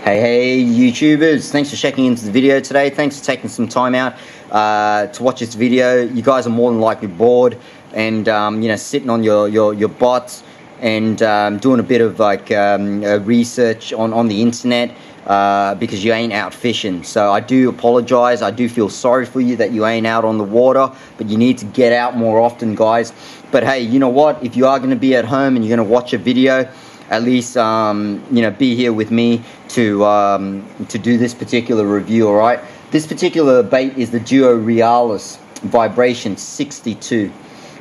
Hey YouTubers, thanks for checking into the video today. Thanks for taking some time out to watch this video. You guys are more than likely bored and you know, sitting on your butts and doing a bit of like research on the internet because you ain't out fishing. So I do apologize. I do feel sorry for you that you ain't out on the water, but you need to get out more often, guys. But hey, you know what, if you are going to be at home and you're going to watch a video, at least you know, be here with me to do this particular review. All right, this particular bait is the Duo Realis Vibration 62.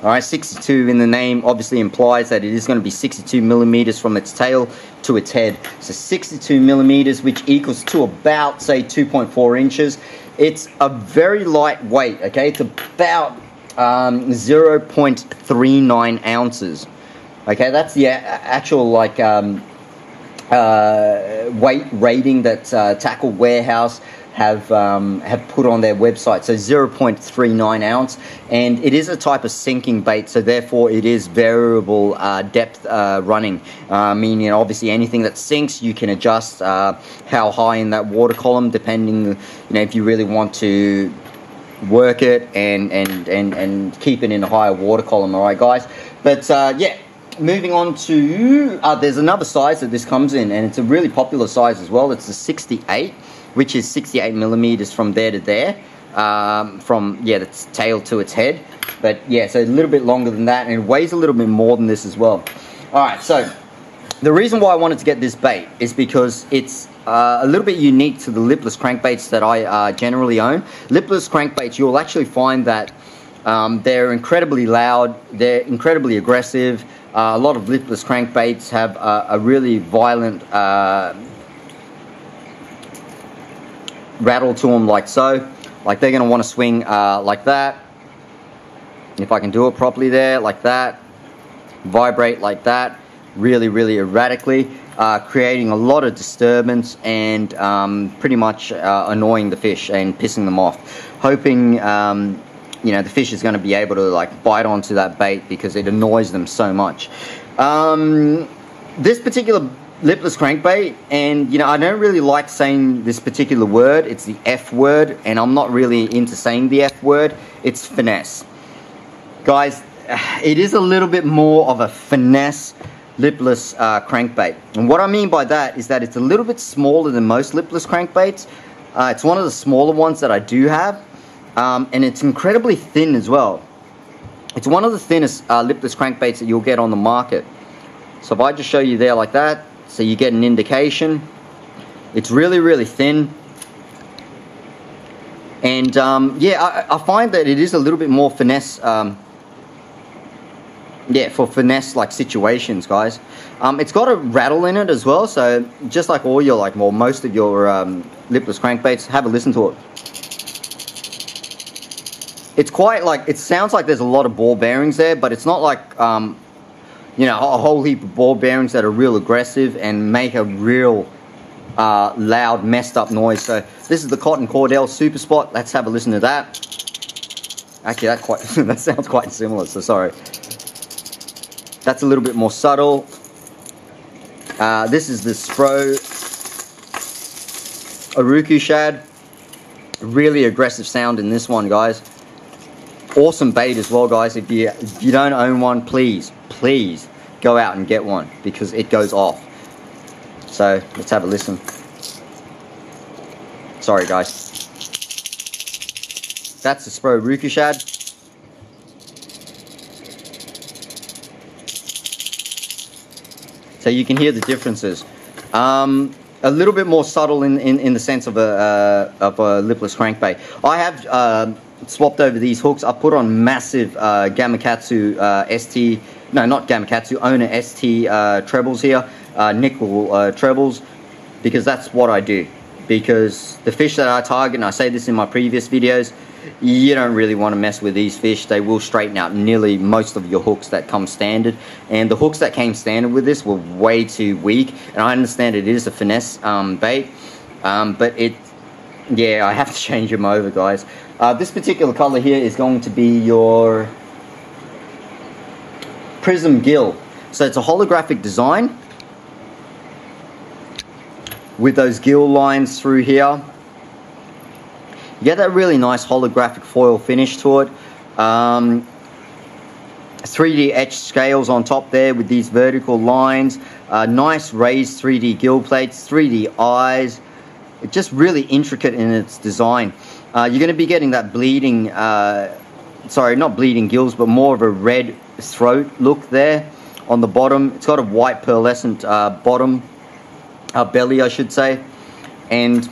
All right, 62 in the name obviously implies that it is going to be 62 millimeters from its tail to its head. So 62 millimeters, which equals to about, say, 2.4 inches. It's a very light weight. Okay, it's about 0.39 ounces. Okay, that's the actual like weight rating that Tackle Warehouse have put on their website. So 0.39 ounce, and it is a type of sinking bait, so therefore it is variable depth running. Meaning, obviously, anything that sinks, you can adjust how high in that water column, depending, you know, if you really want to work it and keep it in a higher water column. All right, guys. But yeah. Moving on to, there's another size that this comes in, and it's a really popular size as well. It's the 68, which is 68 millimeters from there to there, from, yeah, its tail to its head. But yeah, so a little bit longer than that, and it weighs a little bit more than this as well. Alright, so the reason why I wanted to get this bait is because it's a little bit unique to the lipless crankbaits that I generally own. Lipless crankbaits, you'll actually find that they're incredibly loud, they're incredibly aggressive. A lot of lipless crankbaits have a really violent rattle to them, like so. Like they're going to want to swing like that. If I can do it properly there, like that. Vibrate like that. Really, really erratically. Creating a lot of disturbance and pretty much annoying the fish and pissing them off. Hoping you know, the fish is going to be able to like bite onto that bait because it annoys them so much. This particular lipless crankbait, and you know, I don't really like saying this particular word. It's the F word, and I'm not really into saying the F word. It's finesse. Guys, it is a little bit more of a finesse lipless crankbait. And what I mean by that is that it's a little bit smaller than most lipless crankbaits. It's one of the smaller ones that I do have. And it's incredibly thin as well. It's one of the thinnest lipless crankbaits that you'll get on the market. So if I just show you there like that, so you get an indication. It's really, really thin. And yeah, I find that it is a little bit more finesse. Yeah, for finesse like situations, guys. It's got a rattle in it as well. So just like all your, like, well, most of your lipless crankbaits, have a listen to it. It's quite like, it sounds like there's a lot of ball bearings there, but it's not like, you know, a whole heap of ball bearings that are real aggressive and make a real loud, messed up noise. So this is the Cotton Cordell Super Spot. Let's have a listen to that. Actually, that quite that sounds quite similar, so sorry. That's a little bit more subtle. This is the Spro Uruku Shad. Really aggressive sound in this one, guys. Awesome bait as well, guys. If you don't own one, please go out and get one because it goes off. So let's have a listen. Sorry, guys. That's the Spro Uruku Shad. So you can hear the differences. A little bit more subtle in the sense of a lipless crankbait. I have swapped over these hooks. I put on massive Gamakatsu ST, no, not Gamakatsu, Owner ST trebles here, nickel trebles, because that's what I do. Because the fish that I target, and I say this in my previous videos, you don't really want to mess with these fish. They will straighten out nearly most of your hooks that come standard, and the hooks that came standard with this were way too weak. And I understand it is a finesse bait, but it, yeah, I have to change them over, guys. This particular color here is going to be your Prism Gill. So it's a holographic design. with those gill lines through here. You get that really nice holographic foil finish to it. 3D etched scales on top there with these vertical lines. Nice raised 3D gill plates, 3D eyes. It's just really intricate in its design. You're going to be getting that bleeding, sorry, not bleeding gills, but more of a red throat look there on the bottom. It's got a white pearlescent bottom, belly I should say. And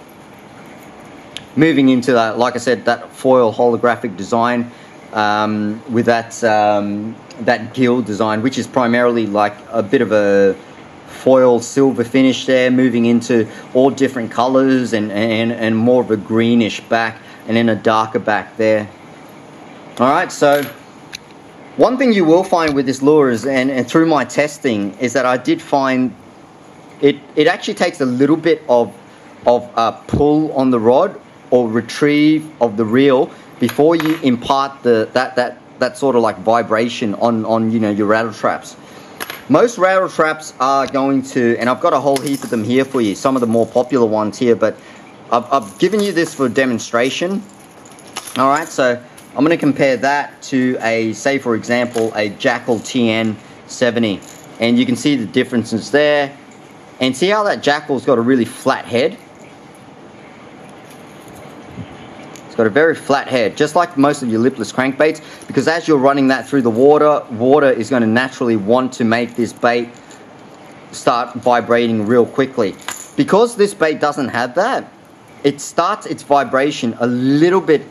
moving into that, like I said, that foil holographic design with that that gill design, which is primarily like a bit of a foil silver finish there, moving into all different colors and more of a greenish back and then a darker back there. All right, so one thing you will find with this lure is, and through my testing, is that I did find it actually takes a little bit of pull on the rod or retrieve of the reel before you impart that sort of like vibration on you know, your rattle traps. Most rattle traps are going to, and I've got a whole heap of them here for you, some of the more popular ones here, but I've given you this for demonstration. All right, so I'm going to compare that to a, say for example, a Jackal TN70, and you can see the differences there. And see how that Jackal's got a really flat head? It's got a very flat head, just like most of your lipless crankbaits, because as you're running that through the water, water is going to naturally want to make this bait start vibrating real quickly. Because this bait doesn't have that, it starts its vibration a little bit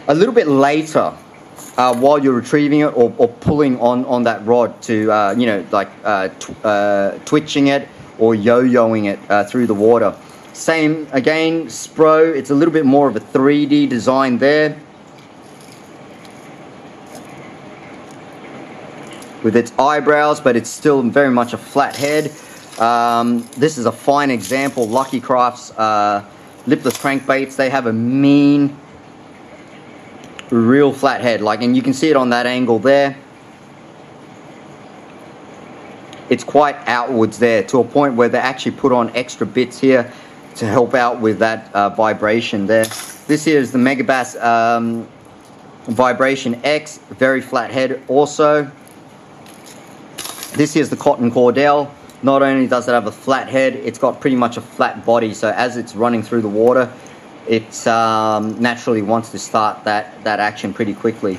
later while you're retrieving it or pulling on that rod to, you know, like twitching it or yo-yoing it through the water. Same again, Spro, it's a little bit more of a 3D design there with its eyebrows, but it's still very much a flat head. This is a fine example, Lucky Crafts lipless crankbaits. They have a mean, real flat head, like, and you can see it on that angle there. It's quite outwards there to a point where they actually put on extra bits here to help out with that vibration there. This here is the Megabass Vibration X, very flat head also. This here is the Cotton Cordell. Not only does it have a flat head, it's got pretty much a flat body, so as it's running through the water, it naturally wants to start that action pretty quickly.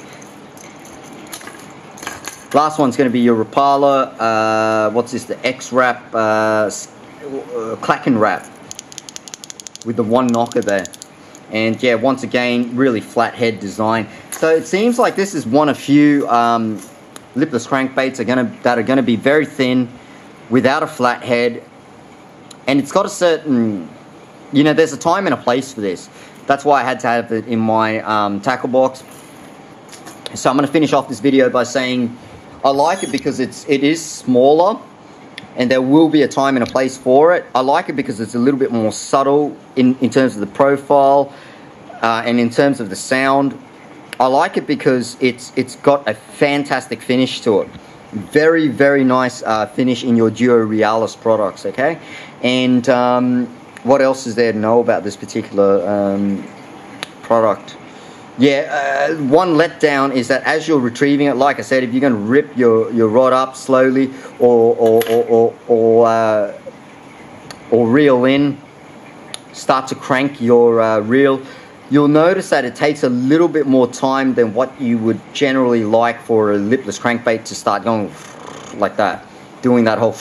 Last one's going to be your Rapala, what's this, the X-Wrap, Clacken Wrap, with the one knocker there. And yeah, once again, really flat head design. So it seems like this is one of few lipless crankbaits that are going to be very thin, without a flat head, and it's got a certain, you know, there's a time and a place for this. That's why I had to have it in my tackle box. So I'm going to finish off this video by saying I like it because it is smaller, and there will be a time and a place for it. I like it because it's a little bit more subtle in terms of the profile and in terms of the sound. I like it because it's got a fantastic finish to it. Very, very nice finish in your Duo Realis products, okay? And what else is there to know about this particular product? Yeah, one letdown is that as you're retrieving it, like I said, if you're going to rip your rod up slowly or reel in, start to crank your reel, you'll notice that it takes a little bit more time than what you would generally like for a lipless crankbait to start going like that, doing that whole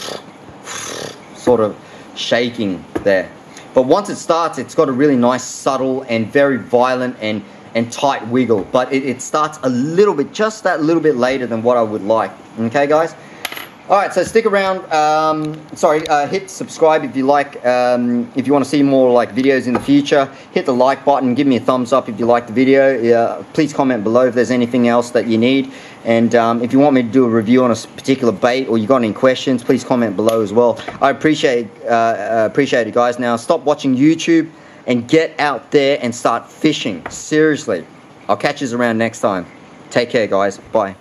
sort of shaking there. But once it starts, it's got a really nice, subtle and very violent and tight wiggle, but it starts a little bit, just that little bit later than what I would like. Okay, guys? Alright, so stick around, hit subscribe if you like, if you want to see more like videos in the future. Hit the like button, give me a thumbs up if you like the video. Please comment below if there's anything else that you need. And if you want me to do a review on a particular bait or you got any questions, please comment below as well. I appreciate it, guys. Now stop watching YouTube and get out there and start fishing. Seriously. I'll catch you around next time. Take care, guys. Bye.